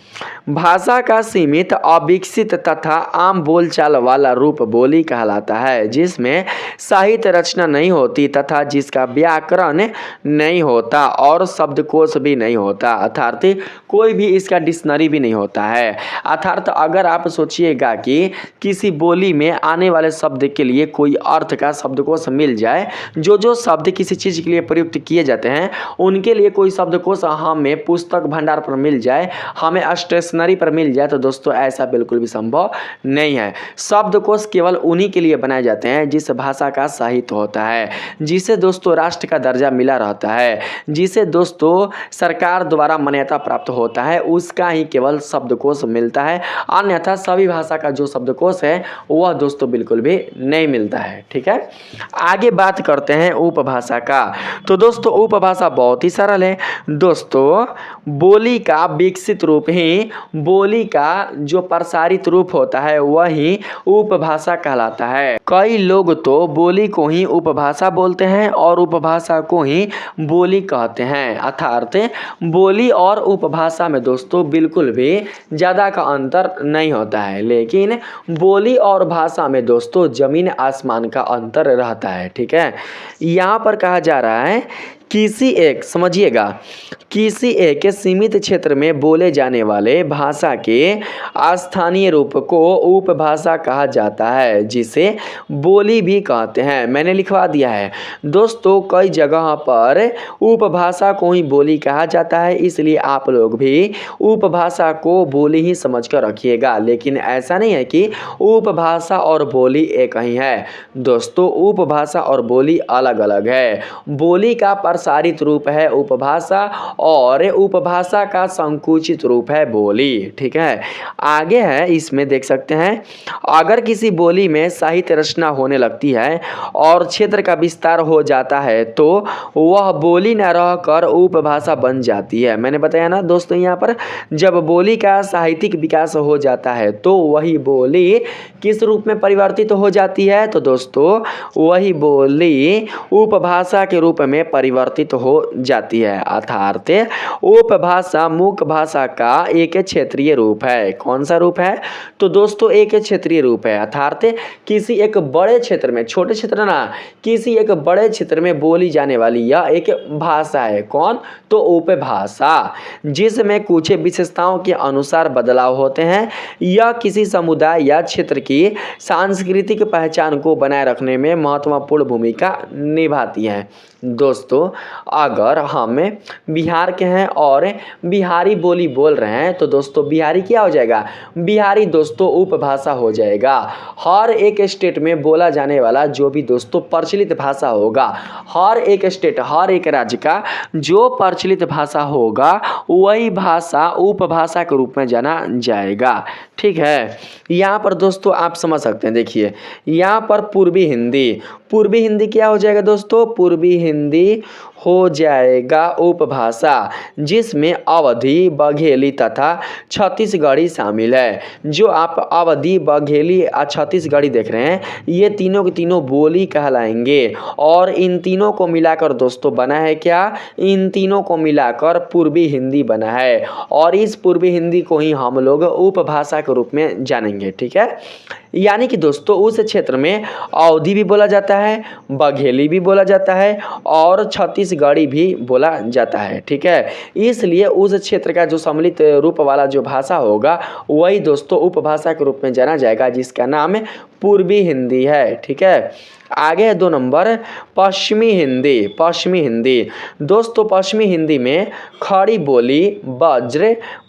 [SPEAKER 1] भाषा का सीमित, अविकसित तथा आम बोलचाल वाला रूप बोली कहलाता है, जिसमें साहित्य रचना नहीं होती तथा जिसका व्याकरण नहीं होता और शब्दकोश भी नहीं होता, अर्थात कोई भी इसका डिक्शनरी भी नहीं होता है। अर्थात अगर आप सोचिएगा कि किसी बोली में आने वाले शब्द के लिए कोई अर्थ का शब्दकोश मिल जाए, जो शब्द किसी चीज़ के लिए प्रयुक्त किए जाते हैं उनके लिए कोई शब्दकोश हमें पुस्तक भंडार पर मिल जाए, हमें स्टेशनरी पर मिल जाए, तो दोस्तों ऐसा बिल्कुल भी संभव नहीं है। शब्दकोश केवल उन्हीं के लिए बनाए जाते हैं जिस भाषा का साहित्य होता है, जिसे दोस्तों राष्ट्र का दर्जा मिला रहता है, जिसे दोस्तों सरकार द्वारा मान्यता प्राप्त होता है, उसका ही केवल शब्दकोश मिलता है। अन्यथा सभी भाषा का जो शब्दकोश है वह दोस्तों बिल्कुल भी नहीं मिलता है। ठीक है, आगे बात करते हैं उपभाषा का। तो दोस्तों उपभाषा बहुत ही सरल है दोस्तों, बोली का विकसित रूप ही, बोली का जो प्रसारित रूप होता है वही उपभाषा कहलाता है। कई लोग तो बोली को ही उपभाषा बोलते हैं और उपभाषा को ही बोली कहते हैं। अर्थात बोली और उपभाषा में दोस्तों बिल्कुल भी ज़्यादा का अंतर नहीं होता है, लेकिन बोली और भाषा में दोस्तों जमीन आसमान का अंतर रहता है। ठीक है, यहाँ पर कहा जा रहा है किसी एक, समझिएगा, किसी एक सीमित क्षेत्र में बोले जाने वाले भाषा के स्थानीय रूप को उपभाषा कहा जाता है, जिसे बोली भी कहते हैं। मैंने लिखवा दिया है दोस्तों, कई जगह पर उपभाषा को ही बोली कहा जाता है, इसलिए आप लोग भी उपभाषा को बोली ही समझ कर रखिएगा। लेकिन ऐसा नहीं है कि उपभाषा और बोली एक ही है दोस्तों, उपभाषा और बोली अलग अलग है। बोली का प्रसारित रूप है उपभाषा और उपभाषा का संकुचित रूप है बोली। ठीक है, आगे है इसमें देख सकते हैं, अगर किसी बोली में साहित्य रचना होने लगती है और क्षेत्र का विस्तार हो जाता है तो वह बोली न रहकर उपभाषा बन जाती है। मैंने बताया ना दोस्तों, यहाँ पर जब बोली का साहित्यिक विकास हो जाता है तो वही बोली किस रूप में परिवर्तित हो जाती है? तो दोस्तों वही बोली उपभाषा के रूप में परिवर्तित परिवर्तित हो जाती है। अर्थात उपभाषा मुख्य भाषा का एक क्षेत्रीय रूप है। कौन सा रूप है? तो दोस्तों एक क्षेत्रीय रूप है। अर्थात किसी एक बड़े क्षेत्र में, छोटे क्षेत्र ना, किसी एक बड़े क्षेत्र में बोली जाने वाली यह एक भाषा है। कौन? तो उपभाषा, जिसमें कुछ विशेषताओं के अनुसार बदलाव होते हैं। यह किसी समुदाय या क्षेत्र की सांस्कृतिक पहचान को बनाए रखने में महत्वपूर्ण भूमिका निभाती है। दोस्तों अगर हम बिहार के हैं और बिहारी बोली बोल रहे हैं तो दोस्तों बिहारी क्या हो जाएगा? बिहारी दोस्तों उपभाषा हो जाएगा। हर एक स्टेट में बोला जाने वाला जो भी दोस्तों प्रचलित भाषा होगा, हर एक स्टेट, हर एक राज्य का जो प्रचलित भाषा होगा वही भाषा उपभाषा के रूप में जाना जाएगा। ठीक है, यहाँ पर दोस्तों आप समझ सकते हैं। देखिए यहाँ पर पूर्वी हिंदी, पूर्वी हिंदी क्या हो जाएगा दोस्तों? पूर्वी हिंदी हो जाएगा उपभाषा, जिसमें अवधी, बघेली तथा छत्तीसगढ़ी शामिल है। जो आप अवधी, बघेली और छत्तीसगढ़ी देख रहे हैं ये तीनों की तीनों बोली कहलाएंगे और इन तीनों को मिलाकर दोस्तों बना है क्या? इन तीनों को मिलाकर पूर्वी हिंदी बना है और इस पूर्वी हिंदी को ही हम लोग उपभाषा के रूप में जानेंगे। ठीक है, यानी कि दोस्तों उस क्षेत्र में अवधी भी बोला जाता है, बघेली भी बोला जाता है और छत्तीसगढ़ी भी बोला जाता है। ठीक है, इसलिए उस क्षेत्र का जो सम्मिलित रूप वाला जो भाषा होगा वही दोस्तों उपभाषा के रूप में जाना जाएगा, जिसका नाम पूर्वी हिंदी है। ठीक है, आगे है 2 नंबर पश्चिमी हिंदी। पश्चिमी हिंदी दोस्तों पश्चिमी हिंदी में खड़ी बोली, ब्रज,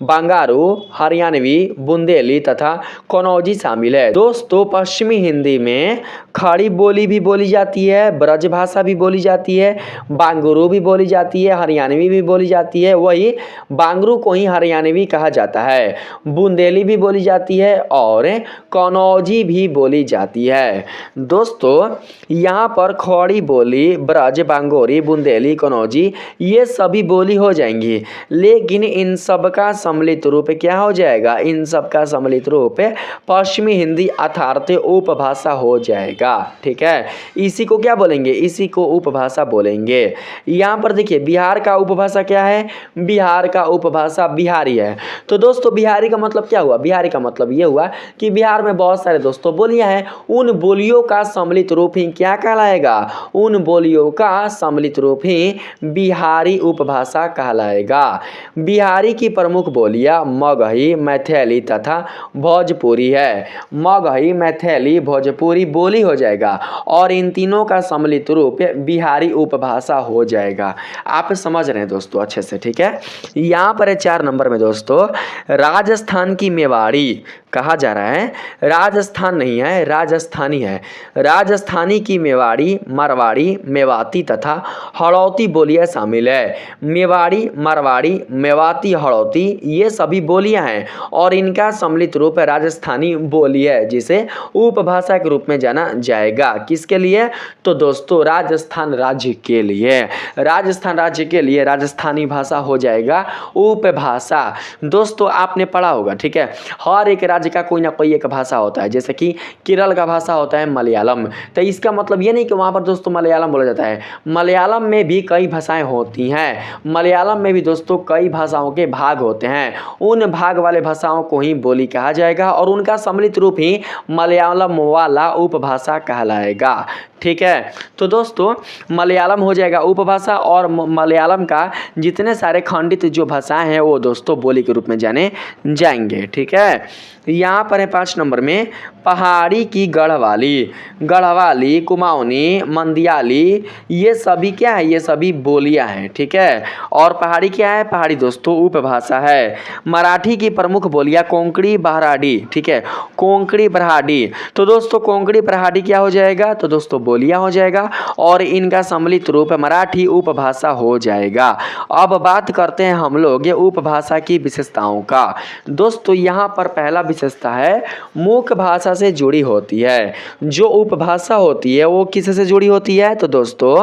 [SPEAKER 1] बंगारू, हरियाणवी, बुंदेली तथा कन्नौजी शामिल है। दोस्तों पश्चिमी हिंदी में खड़ी बोली भी बोली जाती है, ब्रज भाषा भी बोली जाती है, बांगरू भी बोली जाती है, हरियाणवी भी बोली जाती है, वही बांगरू को ही हरियाणवी कहा जाता है, बुंदेली भी बोली जाती है और कन्नौजी भी बोली जाती है। दोस्तों यहाँ पर खड़ी बोली, ब्रज, बांगोरी, बुंदेली, कन्नौजी ये सभी बोली हो जाएंगी, लेकिन इन सब का सम्मिलित रूप क्या हो जाएगा? इन सब का सम्मिलित रूप पश्चिमी हिंदी अर्थात उपभाषा हो जाएगा। ठीक है, इसी को क्या बोलेंगे? इसी को उपभाषा बोलेंगे। यहाँ पर देखिए बिहार का उपभाषा क्या है? बिहार का उपभाषा बिहारी है। तो दोस्तों बिहारी का मतलब क्या हुआ? बिहारी का मतलब ये हुआ कि बिहार में बहुत सारे दोस्तों बोलियां हैं, उन बोलियों का सम्मिलित रूप ही क्या कहलाएगा? उन बोलियों का सम्मिलित रूप ही बिहारी उपभाषा कहलाएगा। बिहारी की प्रमुख बोलियां मगही, मैथिली तथा भोजपुरी है। मगही, मैथिली, भोजपुरी बोली हो जाएगा और इन तीनों का सम्मिलित रूप बिहारी उपभाषा हो जाएगा। आप समझ रहे हैं दोस्तों अच्छे से? ठीक है, यहाँ पर 4 नंबर में दोस्तों राजस्थान की मेवाड़ी कहा जा रहा है। राजस्थान नहीं है, राजस्थानी है। राजस्थानी की मेवाड़ी, मारवाड़ी, मेवाती तथा हड़ौती बोलियां शामिल है। मेवाड़ी, मारवाड़ी, मेवाती, हड़ौती ये सभी बोलियां हैं और इनका सम्मिलित रूप राजस्थानी बोली है, जिसे उपभाषा के रूप में जाना जाएगा। किसके लिए? तो दोस्तों राजस्थान राज्य के लिए। राजस्थान राज्य के लिए राजस्थानी भाषा हो जाएगा उपभाषा। दोस्तों आपने पढ़ा होगा, ठीक है, हर एक राज्य का कोई ना कोई एक भाषा होता है। जैसे कि केरल का भाषा होता है मलयालम, तो इसका मतलब ये नहीं कि वहाँ पर दोस्तों मलयालम बोला जाता है। मलयालम में भी कई भाषाएं होती हैं। मलयालम में भी दोस्तों कई भाषाओं के भाग होते हैं। उन भाग वाले भाषाओं को ही बोली कहा जाएगा और उनका सम्मिलित रूप ही मलयालम वाला उपभाषा कहलाएगा। ठीक है, तो दोस्तों मलयालम हो जाएगा उपभाषा और मलयालम का जितने सारे खंडित जो भाषाएं हैं वो दोस्तों बोली के रूप में जाने जाएंगे। ठीक है, यहाँ पर है 5 नंबर में पहाड़ी की गढ़वाली। गढ़वाली, कुमाऊनी, मंदियाली ये सभी क्या है? ये सभी बोलियां हैं। ठीक है, और पहाड़ी क्या है? पहाड़ी दोस्तों उपभाषा है। मराठी की प्रमुख बोलियां कोंकणी, बरहाडी। ठीक है, कोंकणी, बरहाडी। तो दोस्तों कोंकणी, बरहाडी क्या हो जाएगा? तो दोस्तों बोलियां हो जाएगा और इनका सम्मिलित रूप मराठी उपभाषा हो जाएगा। अब बात करते हैं हम लोग ये उपभाषा की विशेषताओं का। दोस्तों यहाँ पर पहला विशेषता है मुख्य भाषा से जुड़ी होती है। जो उपभाषा होती है वो किससे जुड़ी होती है? तो दोस्तों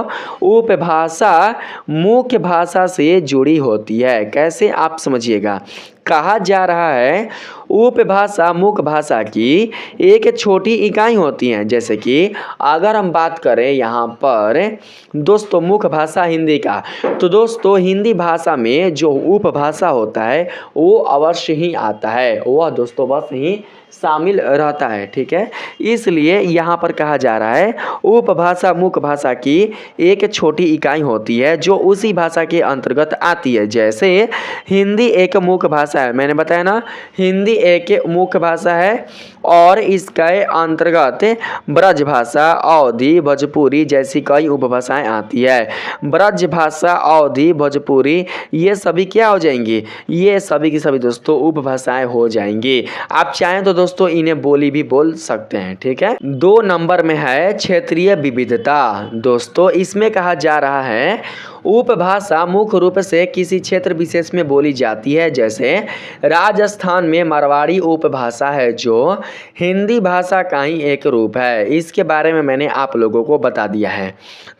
[SPEAKER 1] उपभाषा मुख्य भाषा से जुड़ी होती है। कैसे? आप समझिएगा। कहा जा रहा है उपभाषा मुख्य भाषा की एक छोटी इकाई होती है। जैसे कि अगर हम बात करें यहाँ पर दोस्तों मुख्य भाषा हिंदी का, तो दोस्तों हिंदी भाषा में जो उपभाषा होता है वो अवश्य ही आता है, वह दोस्तों बस ही शामिल रहता है। ठीक है, इसलिए यहाँ पर कहा जा रहा है उपभाषा मुख्य भाषा की एक छोटी इकाई होती है जो उसी भाषा के अंतर्गत आती है। जैसे हिंदी एक मुख्य भाषा है, मैंने बताया ना, हिंदी एक मुख्य भाषा है और इसके अंतर्गत ब्रज भाषा, अवधी, भोजपुरी जैसी कई उपभाषाएं आती है। ब्रज भाषा, अवधी, भोजपुरी ये सभी क्या हो जाएंगी, ये सभी की सभी दोस्तों उपभाषाएं हो जाएंगी। आप चाहें तो दोस्तों इन्हें बोली भी बोल सकते हैं। ठीक है, 2 नंबर में है क्षेत्रीय विविधता। दोस्तों इसमें कहा जा रहा है उपभाषा मुख्य रूप से किसी क्षेत्र विशेष में बोली जाती है। जैसे राजस्थान में मारवाड़ी उपभाषा है जो हिंदी भाषा का ही एक रूप है। इसके बारे में मैंने आप लोगों को बता दिया है।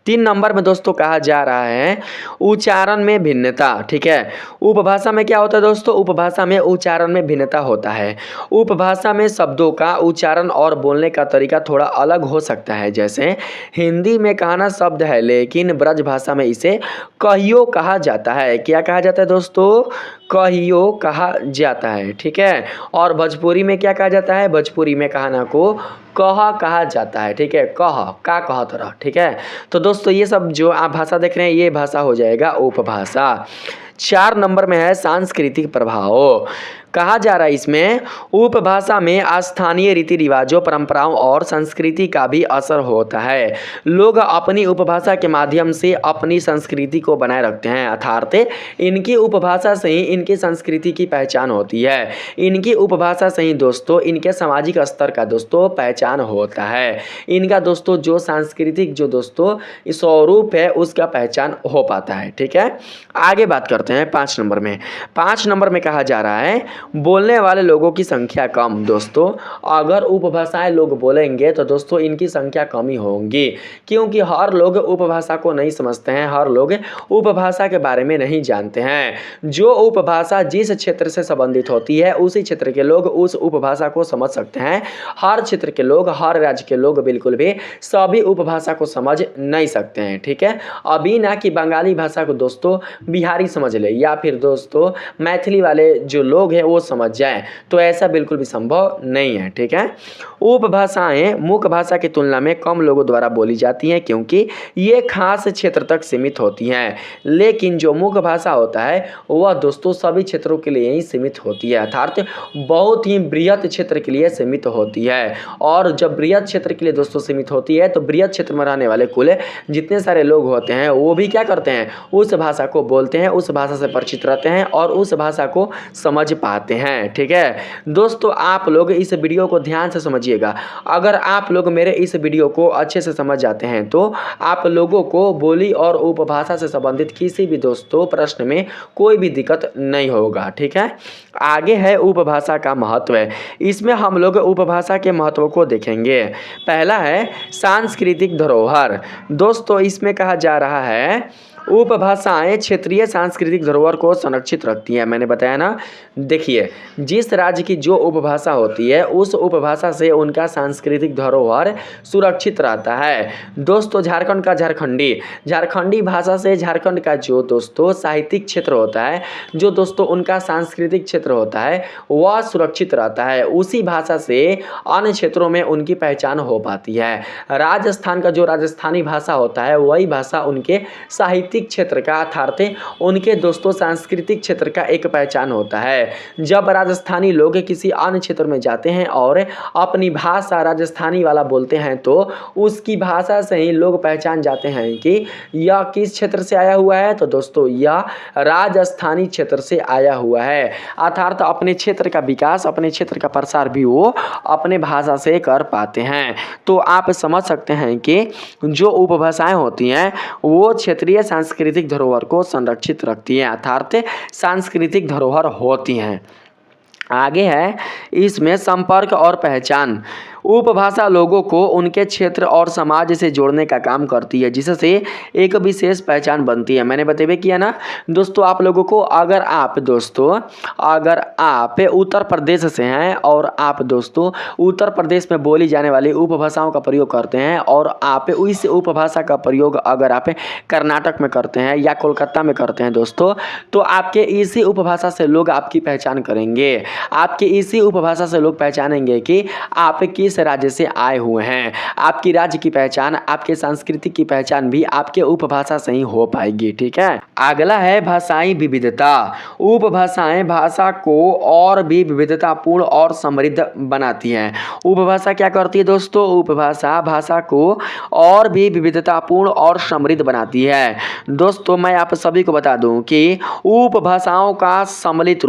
[SPEAKER 1] 3 नंबर में दोस्तों कहा जा रहा है उच्चारण में भिन्नता। ठीक है, उपभाषा में क्या होता है दोस्तों, उपभाषा में उच्चारण में भिन्नता होता है। उपभाषा में शब्दों का उच्चारण और बोलने का तरीका थोड़ा अलग हो सकता है। जैसे हिंदी में कहना शब्द है लेकिन ब्रज भाषा में इसे कहियो कहा जाता है। क्या कहा जाता है दोस्तों, कहियो कहा जाता है। ठीक है, और भोजपुरी में क्या कहा जाता है, भोजपुरी में कहना को कहा जाता है। ठीक है, कह तरह। ठीक है, तो दोस्तों ये सब जो आप भाषा देख रहे हैं ये भाषा हो जाएगा उपभाषा। 4 नंबर में है सांस्कृतिक प्रभाव। कहा जा रहा है इसमें उपभाषा में स्थानीय रीति रिवाजों, परंपराओं और संस्कृति का भी असर होता है। लोग अपनी उपभाषा के माध्यम से अपनी संस्कृति को बनाए रखते हैं, अर्थात इनकी उपभाषा से ही इनकी संस्कृति की पहचान होती है। इनकी उपभाषा से ही दोस्तों इनके सामाजिक स्तर का दोस्तों पहचान होता है। इनका दोस्तों जो सांस्कृतिक जो दोस्तों स्वरूप है उसका पहचान हो पाता है। ठीक है, आगे बात करते हैं 5 नंबर में। 5 नंबर में कहा जा रहा है बोलने वाले लोगों की संख्या कम। दोस्तों अगर उपभाषाएं लोग बोलेंगे तो दोस्तों इनकी संख्या कम ही होंगी, क्योंकि हर लोग उपभाषा को नहीं समझते हैं, हर लोग उपभाषा के बारे में नहीं जानते हैं। जो उपभाषा जिस क्षेत्र से संबंधित होती है उसी क्षेत्र के लोग उस उपभाषा को समझ सकते हैं। हर क्षेत्र के लोग, हर राज्य के लोग बिल्कुल भी सभी उपभाषा को समझ नहीं सकते हैं। ठीक है, अभी ना कि बंगाली भाषा को दोस्तों बिहारी समझ ले या फिर दोस्तों मैथिली वाले जो लोग हैं वो समझ जाए, तो ऐसा बिल्कुल भी संभव नहीं है। ठीक है, उपभाषाएं मुख्य भाषा की तुलना में कम लोगों द्वारा बोली जाती हैं क्योंकि ये खास क्षेत्र तक सीमित होती हैं। लेकिन जो मुख्य भाषा होता है वह दोस्तों सभी क्षेत्रों के लिए ही सीमित होती है, अर्थात बहुत ही बृहत क्षेत्र के लिए सीमित होती है। और जब बृहत क्षेत्र के लिए दोस्तों सीमित होती है तो बृहत क्षेत्र में रहने वाले कुल जितने सारे लोग होते हैं वो भी क्या करते हैं, उस भाषा को बोलते हैं, उस भाषा से परिचित रहते हैं और उस भाषा को समझ पाते हैं। ठीक है दोस्तों, आप लोग इस वीडियो को ध्यान से समझिएगा। अगर आप लोग मेरे इस वीडियो को अच्छे से समझ जाते हैं तो आप लोगों को बोली और उपभाषा से संबंधित किसी भी दोस्तों प्रश्न में कोई भी दिक्कत नहीं होगा। ठीक है, आगे है उपभाषा का महत्व। इसमें हम लोग उपभाषा के महत्व को देखेंगे। पहला है सांस्कृतिक धरोहर। दोस्तों इसमें कहा जा रहा है उपभाषाएं क्षेत्रीय सांस्कृतिक धरोहर को संरक्षित रखती हैं। मैंने बताया ना, देखिए जिस राज्य की जो उपभाषा होती है उस उपभाषा से उनका सांस्कृतिक धरोहर सुरक्षित रहता है। दोस्तों झारखंड का झारखंडी भाषा से झारखंड का जो दोस्तों साहित्यिक क्षेत्र होता है, जो दोस्तों उनका सांस्कृतिक क्षेत्र होता है वह सुरक्षित रहता है। उसी भाषा से अन्य क्षेत्रों में उनकी पहचान हो पाती है। राजस्थान का जो राजस्थानी भाषा होता है वही भाषा उनके साहित्य क्षेत्र का अर्थात उनके दोस्तों सांस्कृतिक क्षेत्र का एक पहचान होता है। जब राजस्थानी लोग किसी अन्य क्षेत्र में जाते हैं और अपनी भाषा राजस्थानी वाला बोलते हैं तो उसकी भाषा से ही लोग पहचान जाते हैं कि यह किस क्षेत्र से आया हुआ है, तो दोस्तों यह राजस्थानी क्षेत्र से आया हुआ है। अर्थात अपने क्षेत्र का विकास, अपने क्षेत्र का प्रसार भी वो अपने भाषा से कर पाते हैं। तो आप समझ सकते हैं कि जो उपभाषाएं होती हैं वो क्षेत्रीय सांस्कृतिक धरोहर को संरक्षित रखती हैं, अर्थात सांस्कृतिक धरोहर होती हैं। आगे है इसमें संपर्क और पहचान। उपभाषा लोगों को उनके क्षेत्र और समाज से जोड़ने का काम करती है, जिससे एक विशेष पहचान बनती है। मैंने बताया किया ना दोस्तों आप लोगों को, अगर आप उत्तर प्रदेश से हैं और आप दोस्तों उत्तर प्रदेश में बोली जाने वाली उपभाषाओं का प्रयोग करते हैं और आप इस उपभाषा का प्रयोग अगर आप कर्नाटक में करते हैं या कोलकाता में करते हैं दोस्तों, तो आपके इसी उपभाषा से लोग आपकी पहचान करेंगे। आपके इसी उपभाषा से लोग पहचानेंगे कि आप किस राज्य से आए हुए हैं। आपकी राज्य की पहचान, आपके सांस्कृतिक की पहचान भी आपके उपभाषा से ही हो पाएगी। ठीक है, अगला है भाषाई विविधता। उपभाषाएं भाषा को और भी विविधतापूर्ण और समृद्ध बनाती हैं। उपभाषा क्या करती है दोस्तों? उपभाषा भाषा को और भी विविधतापूर्ण और समृद्ध बनाती है। दोस्तों मैं आप सभी को बता दूं कि उपभाषाओं का सम्मिलित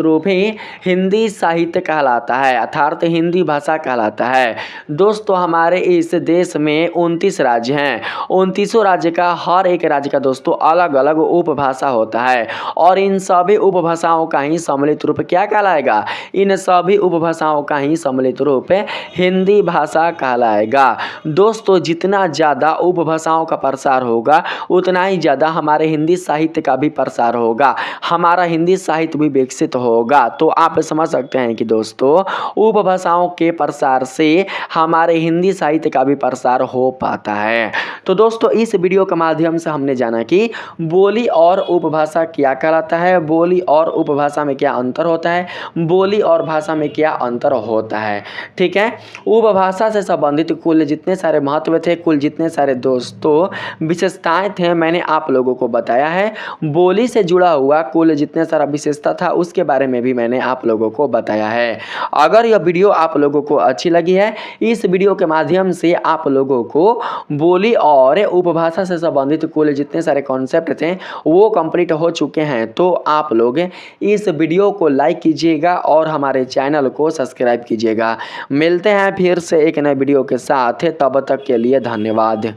[SPEAKER 1] रूप ही हिंदी साहित्य कहलाता है, अर्थात हिंदी भाषा कहलाता है। दोस्तों हमारे इस देश में 29 राज्य हैं। 29 राज्य का हर एक राज्य का दोस्तों अलग अलग उपभाषा होता है और इन सभी उपभाषाओं का ही सम्मिलित रूप क्या कहलाएगा? इन सभी उपभाषाओं का ही सम्मिलित रूप हिंदी भाषा कहलाएगा। दोस्तों जितना ज़्यादा उपभाषाओं का प्रसार होगा उतना ही ज़्यादा हमारे हिंदी साहित्य का भी प्रसार होगा, हमारा हिंदी साहित्य भी विकसित होगा। तो आप समझ सकते हैं कि दोस्तों उपभाषाओं के प्रसार से हमारे हिंदी साहित्य का भी प्रसार हो पाता है। तो दोस्तों इस वीडियो के माध्यम से हमने जाना कि बोली और उपभाषा क्या कहलाता है, बोली और उपभाषा में क्या अंतर होता है, बोली और भाषा में क्या अंतर होता है। ठीक है, उपभाषा से संबंधित कुल जितने सारे महत्व थे, कुल जितने सारे दोस्तों विशेषताएं थे, मैंने आप लोगों को बताया है। बोली से जुड़ा हुआ कुल जितने सारा विशेषता था उसके बारे में भी मैंने आप लोगों को बताया है। अगर यह वीडियो आप लोगों को अच्छी लगी है, इस वीडियो के माध्यम से आप लोगों को बोली और उपभाषा से संबंधित कुल जितने सारे कॉन्सेप्ट थे वो कंप्लीट हो चुके हैं, तो आप लोग इस वीडियो को लाइक कीजिएगा और हमारे चैनल को सब्सक्राइब कीजिएगा। मिलते हैं फिर से एक नए वीडियो के साथ, तब तक के लिए धन्यवाद।